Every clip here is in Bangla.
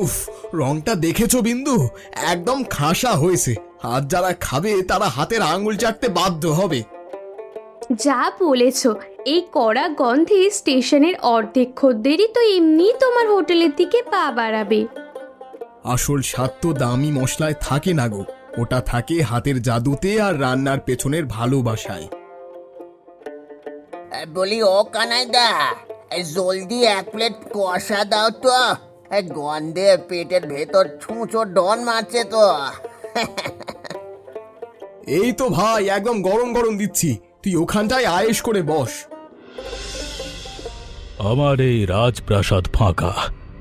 উফ, রংটা দেখেছো বিন্দু? একদম খাসা হয়েছে। আর যারা খাবে তারা হাতের আঙুল চাটতে বাধ্য হবে। যা বলেছ, এই কড়া গন্ধে স্টেশনের অর্ধেক খদ্দেরই তো এমনি তোমার হোটেলের দিকে পা বাড়াবে। আসল স্বাদ তো দামি মশলায় থাকে না গো, ওটা থাকে হাতের জাদুতে আর রান্নার পেছনের ভালোবাসায়। বলি ও কানাইদা, জলদি 1 প্লেট কষা দাও তো। গন্ধে পেটের ভেতর ছুঁচো ডন মারছে তো। এই তো ভাই, একদম গরম গরম দিচ্ছি, তুই ওখানটায় আয়েশ করে বস। আমার এই রাজপ্রাসাদ ফাঁকা,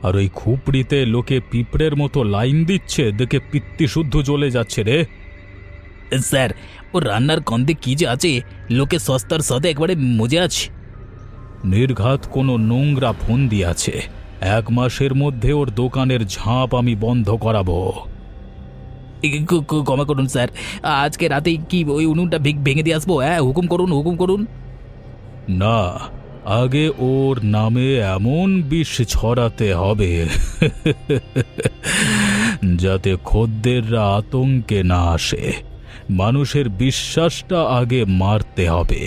আর ওই খুপড়িতে লোকে পিঁপড়ের মতো লাইন দিচ্ছে দেখে পিত্তি শুদ্ধ জ্বলে যাচ্ছে রে। স্যার, ও রান্নার গন্ধে কি যে আছে, লোকে সস্তার সাথে একবারে মজে আছে। নির্ঘাত কোনো নোংরা ফন্দি আছে। 1 মাসের মধ্যে ওর দোকানের ঝাঁপ আমি বন্ধ করাবো। ক্ষমা করুন স্যার, আজকে রাতেই কি ওই উনুনটা ভেঙে দিয়ে আসবো? হ্যাঁ, হুকুম করুন, হুকুম করুন। না, আগে ওর নামে এমন বিষ ছড়াতে হবে যাতে খদ্দেররা আতঙ্কে না আসে। মানুষের বিশ্বাসটা আগে মারতে হবে।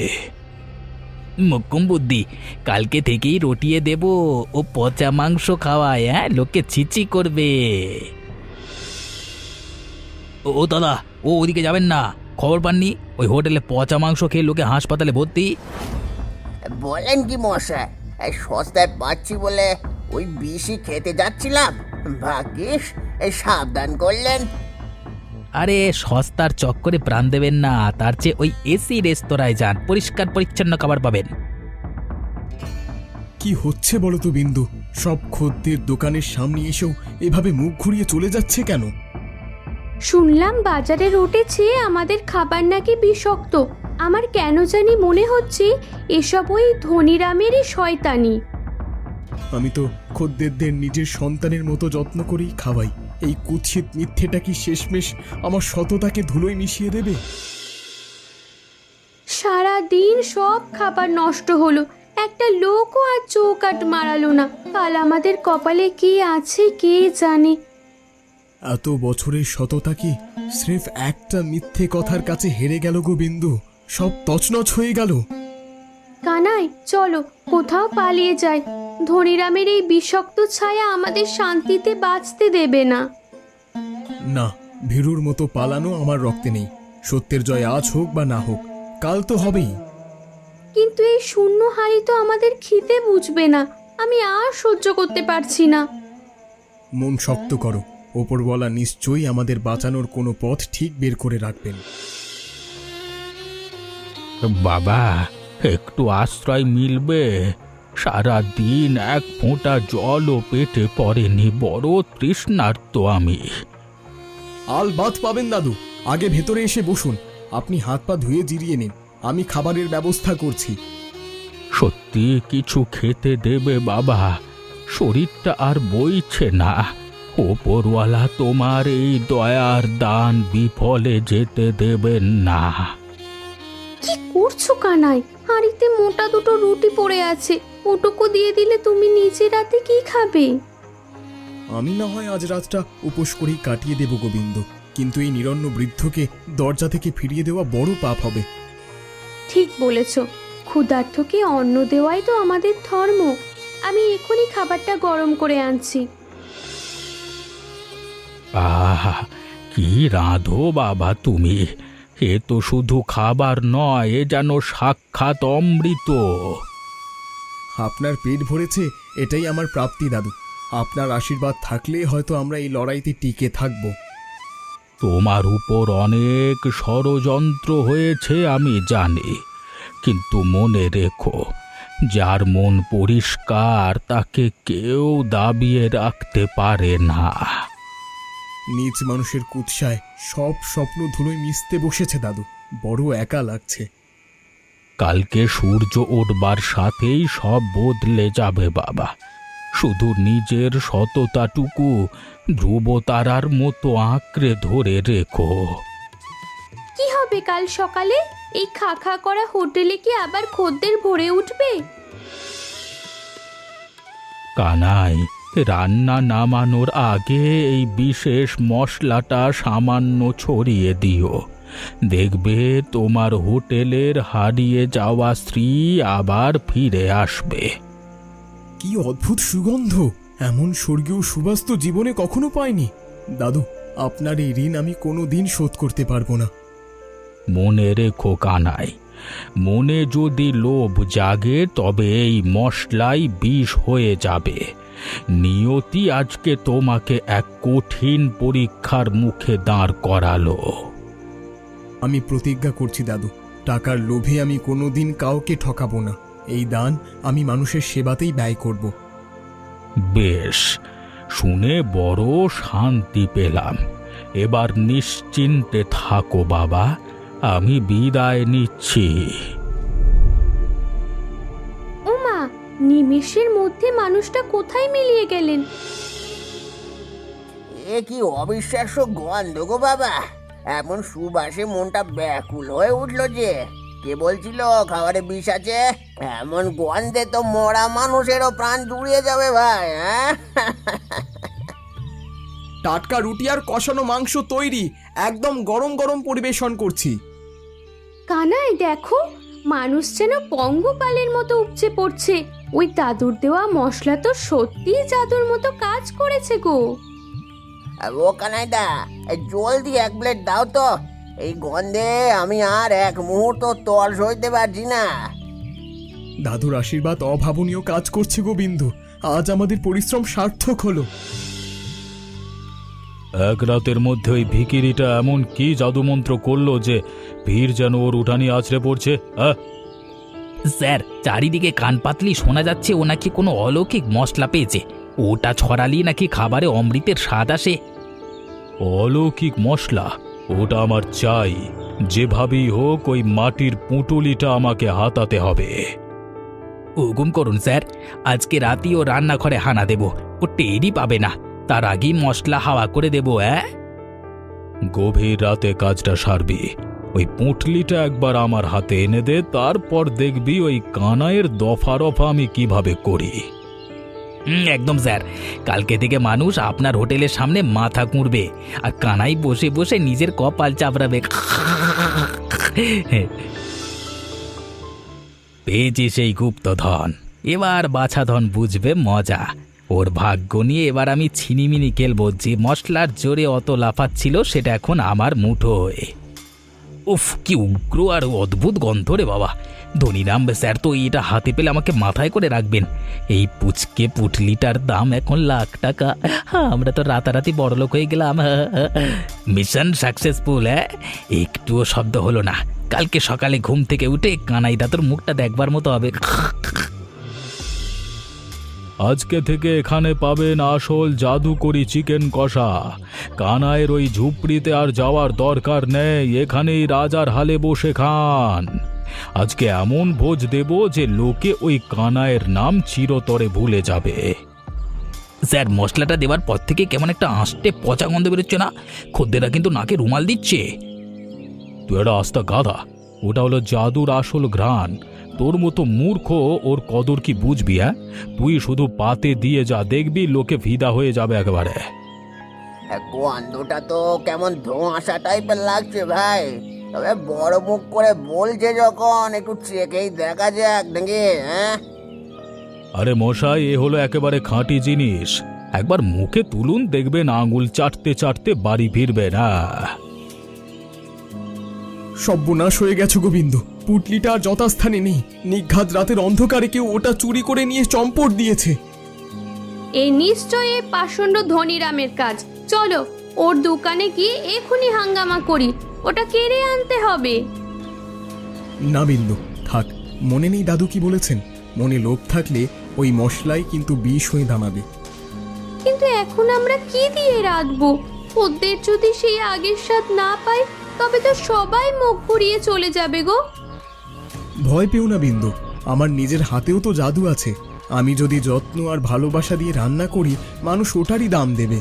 মক্কম বুদ্ধি, কালকে থেকেই রটিয়ে দেব। ও পচা মাংস খাওয়ায়, হ্যাঁ, লোকে ছিচি করবে। ও দাদা, ও ওদিকে যাবেন না। খবর পাননি ওই হোটেলে পচা মাংস খেয়ে লোকে হাসপাতালে ভর্তি? বলেন কি মশাই, সস্তায় পাচ্ছি বলে ওই বেশি খেতে যাচ্ছিলাম। ভাগ্যিস সাবধান করলেন। আরে সস্তার চক্করে প্রাণ দেবেন না, তার চেয়ে ওই এসি রেস্তোরাঁয় যান, পরিষ্কার পরিচ্ছন্ন খাবার পাবেন। কি হচ্ছে বলো তো বিন্দু? সব খদ্দের দোকানের সামনে এসেও এভাবে মুখ ঘুরিয়ে চলে যাচ্ছে কেন? শুনলাম বাজারে উঠেছে আমাদের খাবার নাকি বিষাক্ত। আমার কেন জানি মনে হচ্ছে এসব ওই ধনীরামেরই শয়তানি। আমি তো খদ্দেরদের নিজের সন্তানের মতো যত্ন করেই খাওয়াই। এই কুৎসিত মিথ্যেটা কি শেষমেশ আমার সততাকে ধুলোয় মিশিয়ে দেবে? সারা দিন সব খাবার নষ্ট হলো, একটা লোকও আর চৌকাট মারালো না। কাল আমাদের কপালে কি আছে কে জানে। এত বছরের সততা কি স্রেফ একটা মিথ্যে কথার কাছে হেরে গেল গো বিন্দু? সব তছনছ হয়ে গেল। কানাই, চলো কোথাও পালিয়ে যাই। ধনীরামের এই বিষাক্ত ছায়া আমাদের শান্তিতে বাঁচতে দেবে না। না, ভীরুর মতো পালানো আমার রক্তে নেই। সত্যের জয় আজ হোক বা না হোক, কাল তো হবেই। কিন্তু এই শূন্য হাড়ি তো আমাদের খিদে বুঝবে না। আমি আর সহ্য করতে পারছি না। মন শক্ত করো, ওপরওয়ালা নিশ্চয়ই আমাদের বাঁচানোর কোনো পথ ঠিক বের করে রাখবেন। বাবা, একটু আশ্রয় মিলবে? সারা দিন 1 ফোঁটা জলও পেটে পড়েনি, বড় তৃষ্ণার্ত আমি। আলবাত পাবেন দাদু, আগে ভেতরে এসে বসুন। আপনি হাত পা ধুয়ে জিরিয়ে নিন, আমি খাবারের ব্যবস্থা করছি। সত্যি কিছু খেতে দেবে বাবা? শরীরটা আর বইছে না। ওপরওয়ালা তোমার এই দয়ার দান বিফলে যেতে দেবেন না। কি করছো কানাই? হাঁড়িতে মোটা দুটো রুটি পড়ে আছে, ওটুকু দিয়ে দিলে তুমি নিজে রাতে কি খাবে? আমি না হয় আজ রাতটা উপোস করেই কাটিয়ে দেব গোবিন্দ, কিন্তু এই নিরন্ন বৃদ্ধকে দরজা থেকে ফিরিয়ে দেওয়া বড় পাপ হবে। ঠিক বলেছ, ক্ষুধার্তকে অন্ন দেওয়াই তো আমাদের ধর্ম। আমি এখনই খাবারটা গরম করে আনছি। আহা, কি রাঁধো বাবা তুমি! এ তো শুধু খাবার নয়, এ যেন সাক্ষাৎ অমৃত। আপনার পেট ভরেছে, এটাই আমার প্রাপ্তি দাদু। আপনার আশীর্বাদ থাকলে হয়তো আমরা এই লড়াইতে টিকে থাকব। তোমার উপর অনেক ষড়যন্ত্র হয়েছে আমি জানি, কিন্তু মনে রেখো, যার মন পরিষ্কার তাকে কেউ দাবিয়ে রাখতে পারে না। নিজ মানুষের কুৎসায় সব স্বপ্ন ধুলোয় মিশতে বসেছে দাদু, বড় একা লাগছে। কালকে সূর্য উঠবার সাথেই সব বদলে যাবে বাবা। শুধু নিজের সততাটুকু ধ্রুবতারার মতো আঁকড়ে ধরে রেখো। কি হবে কাল সকালে? এই খা খা করা হোটেলে কি আবার খদ্দের ভরে উঠবে? কানাই, রান্না নামানোর আগে এই বিশেষ মশলাটা সামান্য ছড়িয়ে দিও। দেখবে তোমার হোটেলের হারিয়ে যাওয়া স্ত্রী আবার ফিরে আসবে। কি অদ্ভুত সুগন্ধ! এমন স্বর্গীয় সুবাস তো জীবনে কখনো পাইনি। দাদু, আপনার এই ঋণ আমি কোনো দিন শোধ করতে পারবো না। মনে রেখো কানাই, মনে যদি লোভ জাগে তবে এই মশলাই বিষ হয়ে যাবে। নিয়তি আজকে তোমাকে এক কঠিন পরীক্ষার মুখে দাঁড় করালো। আমি প্রতিজ্ঞা করছি দাদু, টাকার লোভে আমি কোনোদিন কাউকে ঠকাবো না। এই দান আমি মানুষের সেবাতেই ব্যয় করব। বেশ, শুনে বড় শান্তি পেলাম। এবার নিশ্চিন্তে থাকো বাবা, আমি বিদায় নিচ্ছি। ওমা, নিমেষের মধ্যে মানুষটা কোথায় মিলিয়ে গেলেন? এ কি অবিশ্বাস্য গন্ধ গো বাবা! এমন সুবাসে মনটা ব্যাকুল হয়ে উঠলো যে। কে বলছিল খাবারে বিষ আছে? এমন গন্ধে তো মরা মানুষেরও প্রাণ জুড়িয়ে যাবে ভাই। হ্যাঁ, টাটকা রুটি আর কষানো মাংস তৈরি, একদম গরম গরম পরিবেশন করছি। কানাই দেখো, মানুষ যেন পঙ্গপালের মতো উপচে পড়ছে। ওই দাদুর দেওয়া মশলা তো সত্যিই জাদুর মতো কাজ করেছে গো। ও কানাইদা, জলদি এক প্লেট দাও তো। এই গন্ধে আমি আর এক মুহূর্ত তর সইতে পারছি না। দাদুর আশীর্বাদ অভাবনীয় কাজ করছে গোবিন্দু। আজ আমাদের পরিশ্রম সার্থক হলো। এক রাতের মধ্যে ওই ভিখিরিটা এমন কি জাদুমন্ত্র করলো যে ভিড় যেন ওর উঠানি আছড়ে পড়ছে। স্যার, চারিদিকে কান পাতলি শোনা যাচ্ছে ও নাকি কোনো অলৌকিক মশলা পেয়েছে। ওটা ছড়ালি নাকি খাবারে অমৃতের স্বাদ আসে। অলৌকিক মশলা? ওটা আমার চাই। যেভাবেই হোক ওই মাটির পুঁটুলিটা আমাকে হাতাতে হবে। হুকুম করুন স্যার, আজকে রাতেই ও রান্নাঘরে হানা দেব। ও টেরই পাবে না, তার আগেই মশলা হাওয়া করে দেব। গভীর রাতে কাজটা সারবি। ওই পুঁটলিটা একবার আমার হাতে এনে দে, তারপর দেখবি ওই কানাইয়ের দফা রফা আমি কিভাবে করি। একদম স্যার, কালকে থেকে মানুষ আপনার হোটেলের সামনে মাথা কুঁড়বে আর কানাই বসে বসে নিজের কপাল চাপড়াবে। পেয়েছি সেই গুপ্তধন, এবার বাছাধন বুঝবে মজা। ওর ভাগ্য নিয়ে এবার আমি ছিনিমিনি খেলবো। যে মশলার জোরে অত লাফাচ্ছিল সেটা এখন আমার মুঠোয়। উফ, কি উগ্র আর অদ্ভুত গন্ধ রে বাবা! ধনীরাম স্যার তো এটা হাতে পেলে আমাকে মাথায় করে রাখবেন। এই পুচকে পুটলিটার দাম এখন লাখ টাকা। আমরা তো রাতারাতি বড়লোক হয়ে গেলাম। Mission successful. একটুও শব্দ হলো না। কালকে সকালে ঘুম থেকে উঠে কানাই দাদুর মুখটা দেখবার মতো হবে। আজকে থেকে এখানে পাবেন আসল জাদুকরি চিকেন কষা। কানাইয়ের ওই ঝুপড়িতে আর যাওয়ার দরকার নেই, এখানেই রাজার হালে বসে খান। আজকে এমন ভোজ দেব যে লোকে ওই কানাইয়ের নাম চিরতরে ভুলে যাবে। স্যার, মশলাটা দেওয়ার পর থেকে কেমন একটা আঁশটে পচা গন্ধ বেরোচ্ছে না? খদ্দেরা কিন্তু নাকে রুমাল দিচ্ছে। তুই একটা আস্তা গাধা, ওটা হলো জাদুর আসল ঘ্রাণ। তোর মতো মূর্খ ওর কদর কি বুঝবি? তুই শুধু পাতে দিয়ে যা, দেখবি লোকে ফিদা হয়ে যাবে একেবারে। গন্ধটা তো কেমন ধোঁয়াশা টাইপের লাগছে ভাই। তবে বড় মুখ করে বলছে যখন, একটু চেকেই দেখা যাক নাকি। হ্যাঁ, আরে মশাই, এ হলো একেবারে খাঁটি জিনিস। একবার মুখে তুলুন, দেখবেন আঙুল চাটতে চাটতে বাড়ি ফিরবে না। সর্বনাশ হয়ে গেছে গোবিন্দ। পুটলিটা আর যথাস্থানে নেই। নিঘাত রাতের অন্ধকারে কেউ ওটা চুরি করে নিয়ে চম্পট দিয়েছে। এই নিশ্চয়ই পাষণ্ড ধনীরামের কাজ। চলো ওর দোকানে গিয়ে এখনই হাঙ্গামা করি, ওটা কেড়ে আনতে হবে। না বিন্দু, থাক। মনে নেই দাদু কি বলেছেন? মনে লোভ থাকলে ওই মশলাই কিন্তু বিষ হয়ে দামাবে। কিন্তু এখন আমরা কি দিয়ে রাখবো? ওদের যদি সেই আগের স্বাদ না পাই তবে তো সবাই মুখ ঘুরিয়ে চলে যাবে গো। ভয় পেও না বিন্দু, আমার নিজের হাতেও তো জাদু আছে। আমি যদি যত্ন আর ভালোবাসা দিয়ে রান্না করি, মানুষ ওটারই দাম দেবে।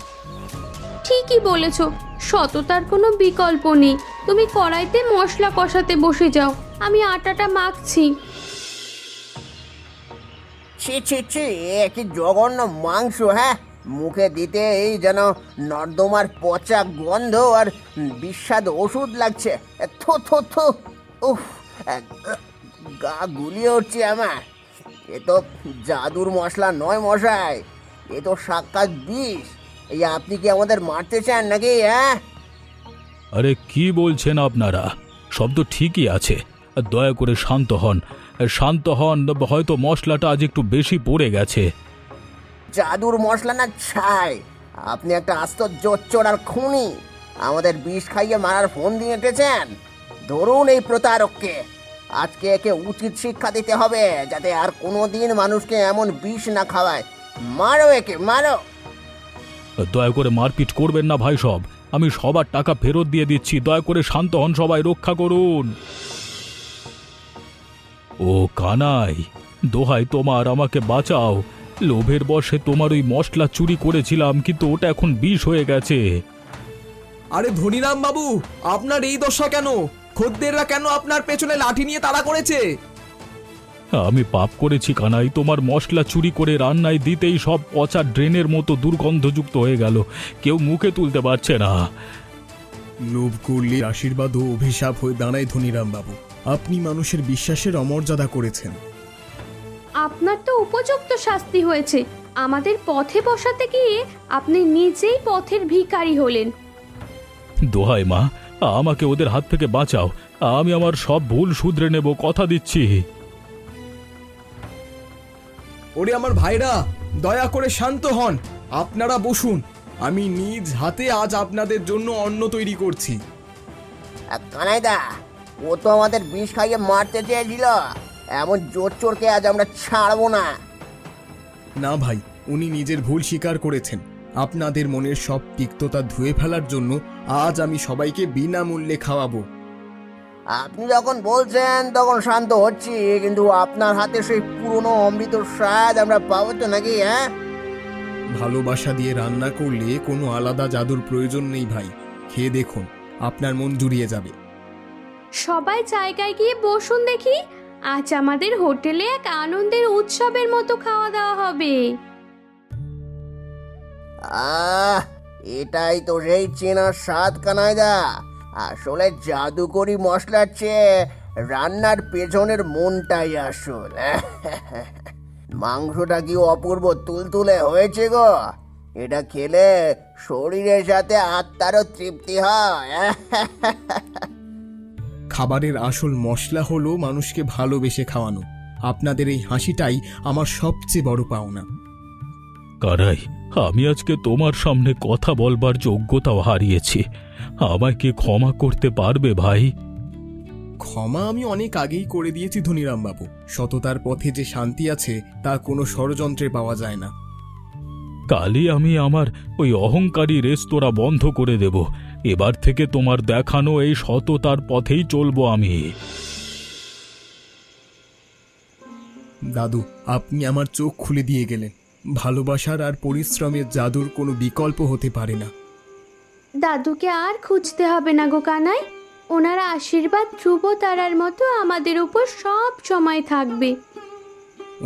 ঠিকই বলেছ, সততার কোনো বিকল্প নেই। তুমি কড়াইতে মশলা কষাতে বসে যাও, আমি আটাটা মাখছি। ছি ছি ছি, এ কি জঘন্য মাংস! হ্যাঁ, মুখে দিতে এই যেন নর্দমার পচা গন্ধ আর বিস্বাদ ওষুধ লাগছে। থু থু থু, উফ, গা গুলিয়ে উঠছে আমার। এ তো জাদুর মশলা নয় মশাই, এ তো সাক্ষাৎ বিষ। এই আপনি কি আমাদের মারতে চান নাকি? হ্যাঁ, আরে কি বলছেন আপনারা? শব্দ ঠিকই আছে। দয়া করে শান্ত হন, শান্ত হন। হয়তো মশলাটা আজ একটু বেশি পড়ে গেছে। জাদুর মশলা না ছাই, আপনি একটা আস্ত জোচ্চোর আর খুনি। আমাদের বিষ খাইয়ে মারার ফোন দিয়ে এঁটেছেন। ধরুন এই প্রতারককে, আজকে একে উচিত শিক্ষা দিতে হবে, যাতে আর কোনোদিন মানুষকে এমন বিষ না খাওয়ায়। মারো একে, মারো! দয়া করে মারপিট করবেন না ভাই সব। আমি সবার টাকা ফেরত দিয়ে দিচ্ছি। দয়া করে শান্ত হন সবাই, রক্ষা করুন। ও কানাই, দোহাই তোমার, আমাকে বাঁচাও। লোভের বশে তোমার ওই মশলা চুরি করেছিলাম, কিন্তু ওটা এখন বিষ হয়ে গেছে। আরে ধনীরাম বাবু, আপনার এই দশা কেন? খদ্দেররা কেন আপনার পেছনে লাঠি নিয়ে তাড়া করেছে? আমি পাপ করেছি কানাই, তোমার মশলা চুরি করে রান্নায় দিতেই সব পচা ড্রেনের মতো দুর্গন্ধযুক্ত হয়ে গেল। কেউ মুখে তুলতে পারছে না। লোভ করলে আশীর্বাদ ও অভিশাপ হয়ে দাঁড়ায় ধনীরাম বাবু। আপনি মানুষের বিশ্বাসের অমর্যাদা করেছেন। আপনার তো উপযুক্ত শাস্তি হয়েছে। আমাদের পথে বসাতে গিয়ে আপনি নিজেই পথের ভিখারি হলেন। দোহাই মা, আমাকে ওদের হাত থেকে বাঁচাও। আমি আমার সব ভুল শুধরে নেব, কথা দিচ্ছি। ওরে আমার ভাইরা, দয়া করে শান্ত হন। আপনারা বসুন, আমি নিজ হাতে আজ আপনাদের জন্য অন্ন তৈরি করছি। কানাইদা, ও তো আমাদের বিষ খাইয়ে মারতে চেয়েছিল। এমন জোচ্চোরকে আজ আমরা ছাড়বো না। না ভাই, উনি নিজের ভুল স্বীকার করেছেন। আপনাদের মনের সব তিক্ততা ধুয়ে ফেলার জন্য আজ আমি সবাইকে বিনামূল্যে খাওয়াবো। আপনি যখন বলছেন তখন শান্ত হচ্ছি, কিন্তু আপনার হাতে সেই পুরনো অমৃত স্বাদ আমরা পাবো তো নাকি? হ্যাঁ, ভালোবাসা দিয়ে রান্না করলে কোনো আলাদা জাদুর প্রয়োজন নেই ভাই। খেয়ে দেখুন, আপনার মন জুড়িয়ে যাবে। সবাই জায়গায় গিয়ে বসুন দেখি। আজ আমাদের হোটেলে এক আনন্দের উৎসবের মতো খাওয়া দাওয়া হবে। এটাই তো সেই চেনা স্বাদ কানাইদা। আসলে জাদুকরি মশলার চেয়ে রান্নার পেছনের মনটাই আসল। মাংসটা কি অপূর্ব তুলতুলে হয়েছে গো! এটা খেলে শরীরের সাথে আত্মারও তৃপ্তি হয়। খাবারের আসল মশলা হলো মানুষকে ভালোবেসে খাওয়ানো। আপনাদের এই হাসিটাই আমার সবচেয়ে বড় পাওনা। কানাই, আমি আজকে তোমার সামনে কথা বলবার যোগ্যতাও হারিয়েছি। আমায় কি ক্ষমা করতে পারবে ভাই? ক্ষমা আমি অনেক আগেই করে দিয়েছি ধনীরাম বাবু। সততার পথে যে শান্তি আছে তা কোনো ষড়যন্ত্রে পাওয়া যায় না। কালই আমি আমার ওই অহংকারী রেস্তোরাঁ বন্ধ করে দেব। এবার থেকে তোমার দেখানো এই সততার পথেই চলবো আমি। দাদু, আপনি আমার চোখ খুলে দিয়ে গেলেন। ভালোবাসার আর পরিশ্রমের জাদুর কোনো বিকল্প হতে পারে না। দাদুকে আর খুঁজতে হবে না গো কানাই। ওনার আশীর্বাদ ধ্রুব তারার মতো আমাদের উপর সব সময় থাকবে।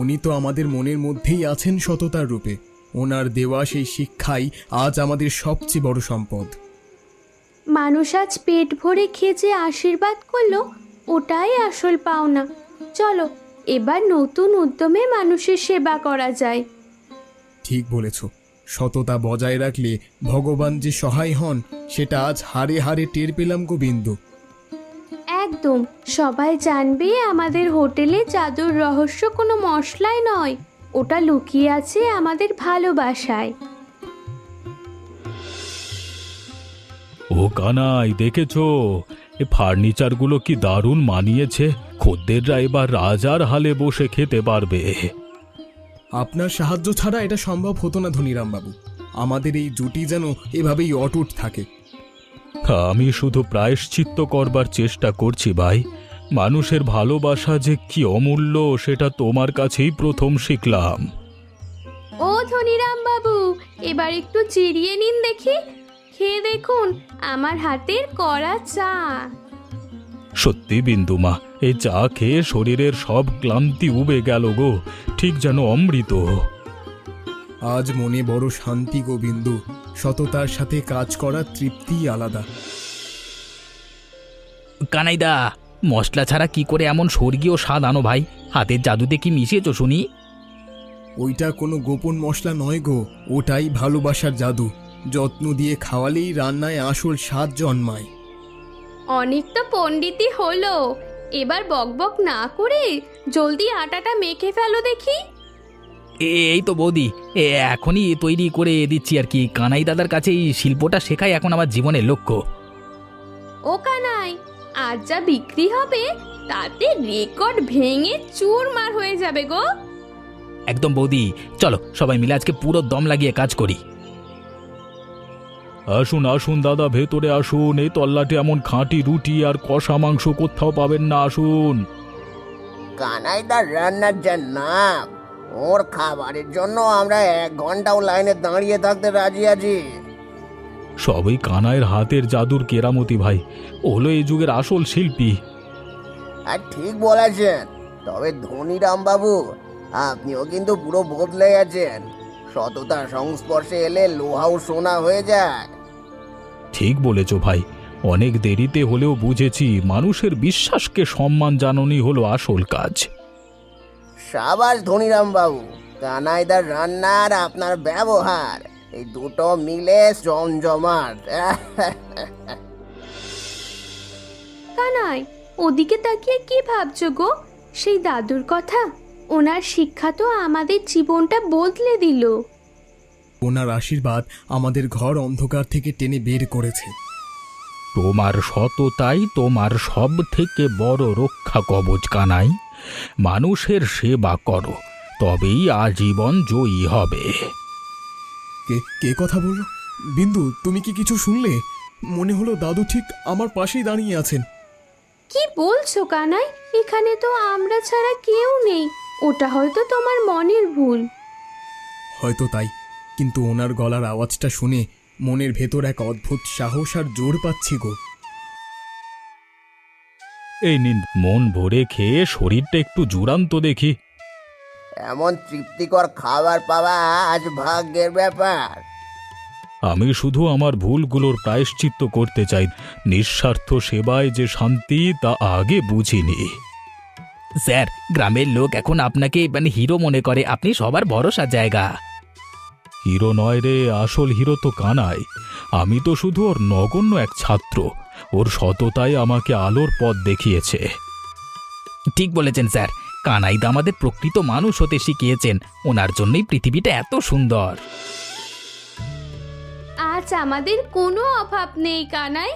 উনি তো আমাদের মনের মধ্যেই আছেন সততার রূপে। ওনার দেওয়া সেই শিক্ষাই আজ আমাদের সবচেয়ে বড় সম্পদ। মানুষ আজ পেট ভরে খেয়ে যে আশীর্বাদ করলো, ওটাই আসল পাওনা। চলো, এবার নতুন উদ্যমে মানুষের সেবা করা যায়। ঠিক বলেছ। সততা বজায় রাখলে ভগবান যে সহায় হন, সেটা আজ হাড়ে হাড়ে টের পেলাম গোবিন্দ। একদম, সবাই জানবে আমাদের হোটেলে জাদুর রহস্য কোনো মশলায় নয়, ওটা লুকিয়ে আছে আমাদের ভালোবাসায়। ও কানাই, দেখেছো এ ফার্নিচারগুলো কি দারুণ মানিয়েছে? খদ্দেররা এবার রাজার হালে বসে খেতে পারবে। আপনার সাহায্য ছাড়া এটা সম্ভব হতো না ধনীরাম বাবু। আমাদের এই জুটি যেন এভাবেই অটুট থাকে। আমি শুধু প্রায়শ্চিত্ত করবার চেষ্টা করছি ভাই। মানুষের ভালোবাসা যে কি অমূল্য সেটা তোমার কাছেই প্রথম শিখলাম। ও ধনীরাম বাবু, এবার একটু চিরিয়ে নিন দেখি। খেয়ে দেখুন আমার হাতের কড়া চা। সত্যি বিন্দুমা, এই চা খেয়ে শরীরের সব ক্লান্তি উবে গেল গো, ঠিক যেন অমৃত। আজ মনে বড় শান্তি গো বিন্দু, সততার সাথে কাজ করার তৃপ্তিই আলাদা। কানাইদা, মশলা ছাড়া কি করে এমন স্বর্গীয় স্বাদ আনো ভাই? হাতের জাদুতে কি মিশিয়েছো শুনি? ওইটা কোনো গোপন মশলা নয় গো, ওটাই ভালোবাসার জাদু। যত্ন দিয়ে খাওয়ালেই রান্নায় আসল স্বাদ জন্মায়। অনেক তো পণ্ডিতই হলো, এবার বকবক না করে জলদি আটাটা মেখে ফেলো দেখি। এই তো বৌদি, এখনই তৈরি করে দিচ্ছি আর কি। কানাই দাদার কাছে এই শিল্পটা শেখাই এখন আমার জীবনের লক্ষ্য। ও কানাই, আজ যা বিক্রি হবে তাতে রেকর্ড ভেঙে চুরমার হয়ে যাবে গো। একদম বৌদি, চলো সবাই মিলে আজকে পুরো দম লাগিয়ে কাজ করি। আসুন আসুন দাদা, ভেতরে আসুন। এই তল্লাটে এমন খাঁটি রুটি আর কষা মাংস কোথাও পাবেন না, আসুন। কানাইদার রান্নার যা নাম, ওর খাবারের জন্য আমরা 1 ঘন্টাও লাইনে দাঁড়িয়ে থাকতে রাজি আছি। সবই কানাইয়ের হাতের জাদুর কেরামতি ভাই, ও হলো এই যুগের আসল শিল্পী। আর ঠিক বলেছেন, তবে ধনীরাম বাবু, আপনিও কিন্তু পুরো বদলে গেছেন। সততার সংস্পর্শে এলে লোহাও সোনা হয়ে যায়। ঠিক বলেছ ভাই, অনেক দেরিতে হলেও বুঝেছি মানুষের বিশ্বাসকে সম্মান জানানোই হলো আসল কাজ। সাবাস ধনীরাম বাবু, কানাইদার রান্না আর আপনার ব্যবহার, এই দুটো মিলে জমজমাট। কানাই, ওদিকে তাকিয়ে কি ভাবছো গো? সেই দাদুর কথা, ওনার শিক্ষা তো আমাদের জীবনটা বদলে দিল। ওনার আশীর্বাদ আমাদের ঘর অন্ধকার থেকে টেনে বের করেছে। তোমার সততাই তোমার সব থেকে বড় রক্ষা কবচ কানাই। মানুষের সেবা করো, তবেই আজীবন জয়ী হবে। কে কে কথা বলল? বিন্দু, তুমি কি কিছু শুনলে? মনে হলো দাদু ঠিক আমার পাশেই দাঁড়িয়ে আছেন। কি বলছো কানাই? এখানে তো আমরা ছাড়া কেউ নেই। ওটা হয়তো তোমার মনের ভুল। হয়তো তাই, কিন্তু ওনার গলার আওয়াজটা শুনে মনের ভেতর এক অদ্ভুত সাহস আর জোর পাচ্ছি গো। এই নিন, মন ভরে খেয়ে শরীরটা একটু জুড়ান তো দেখি। এমন তৃপ্তিকর খাবার পাওয়া আজ ভাগ্যের ব্যাপার। আমি শুধু আমার ভুলগুলোর প্রায়শ্চিত্ত করতে চাই। নিঃস্বার্থ সেবায় যে শান্তি, তা আগে বুঝিনি। স্যার, গ্রামের লোক এখন আপনাকে হিরো মনে করে। আপনি সবার ভরসার জায়গা। হিরো নয় রে, আসল হিরো তো কানাই। আমি তো শুধু ওর নগণ্য এক ছাত্র। ওর সততাই আমাকে আলোর পথ দেখিয়েছে। ঠিক বলেছেন স্যার, কানাইদা আমাদের প্রকৃত মানুষ হতে শিখিয়েছেন। ওনার জন্যই পৃথিবীটা এত সুন্দর। আজ আমাদের কোনো অভাব নেই কানাই।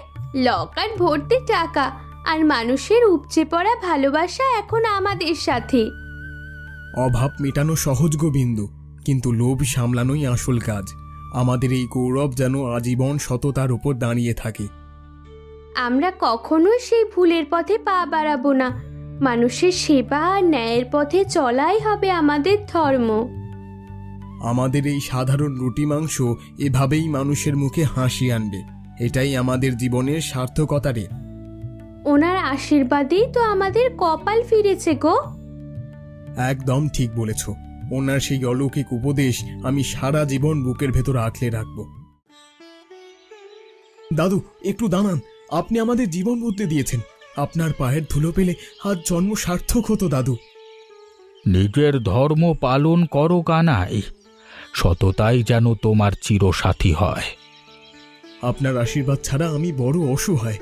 লকার ভর্তি টাকা আর মানুষের উপচে পড়া ভালোবাসা এখন আমাদের সাথে। অভাব মেটানো সহজ গো বিন্দু, কিন্তু লোভ সামলানোই আসল কাজ। আমাদের এই গৌরব যেন আজীবন সততার উপর দাঁড়িয়ে থাকে। আমরা কখনোই সেই ভুলের পথে পা বাড়াবো না। মানুষের সেবা আর ন্যায়ের পথে চলাই হবে আমাদের ধর্ম। আমাদের এই সাধারণ রুটি মাংস এভাবেই মানুষের মুখে হাসি আনবে। এটাই আমাদের জীবনের সার্থকতা রে। ওনার আশীর্বাদেই তো আমাদের কপাল ফিরেছে গো। একদম ঠিক বলেছ। ওনার সেই অলৌকিক উপদেশ আমি সারা জীবন বুকের ভেতর আঁকলে রাখব। দাদু, একটু দাঁড়ান। আপনি আমাদের জীবন বদলে দিয়েছেন। আপনার পায়ের ধুলো পেলে আজ জন্ম সার্থক হতো দাদু। নিজের ধর্ম পালন করো কানাই, সততাই যেন তোমার চিরসাথী হয়। আপনার আশীর্বাদ ছাড়া আমি বড় অসহায়।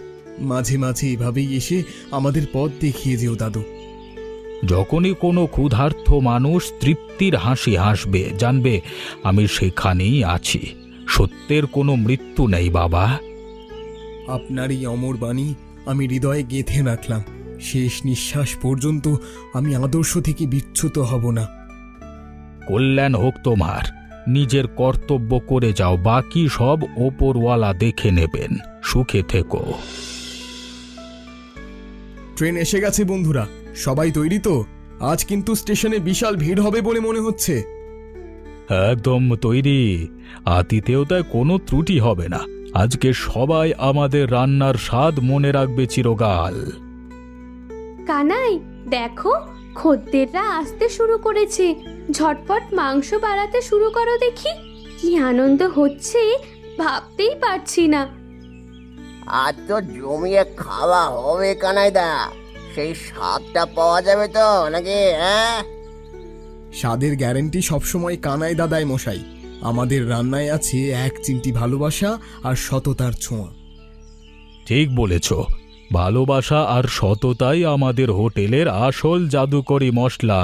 মাঝে মাঝে এভাবেই এসে আমাদের পথ দেখিয়ে যেও দাদু। যখনই কোনো ক্ষুধার্ত মানুষ তৃপ্তির হাসি হাসবে, জানবে আমি সেখানেই আছি। সত্যের কোনো মৃত্যু নেই বাবা। আপনার এই অমর বাণী আমি হৃদয়ে গেঁথে রাখলাম। শেষ নিঃশ্বাস পর্যন্ত আমি আদর্শ থেকে বিচ্যুত হব না। কল্যাণ হোক তোমার। নিজের কর্তব্য করে যাও, বাকি সব ওপরওয়ালা দেখে নেবেন। সুখে থেকো। ট্রেন এসে গেছে বন্ধুরা, সবাই তৈরি তো? আজ কিন্তু স্টেশনে বিশাল ভিড় হবে বলে মনে হচ্ছে। একদম তৈরি। আতিথেয়তায় কোনো ত্রুটি হবে না। আজকে সবাই আমাদের রান্নার স্বাদ মনে রাখবে চিরকাল। কানাই, দেখো খদ্দেররা আসতে শুরু করেছে। ঝটপট মাংস বাড়াতে শুরু করো দেখি। কি আনন্দ হচ্ছে ভাবতেই পারছি না। আজ তো জমিয়ে খাওয়া হবে কানাইদা। সেই স্বাদটা পাওয়া যাবে তো নাকি? হ্যাঁ, স্বাদের গ্যারেন্টি সবসময় কানাই দাদাই মশাই। আমাদের রান্নায় আছে এক চিমটি ভালোবাসা আর সততার ছোঁয়া। ঠিক বলেছ, ভালোবাসা আর সততাই আমাদের হোটেলের আসল জাদুকরি মশলা।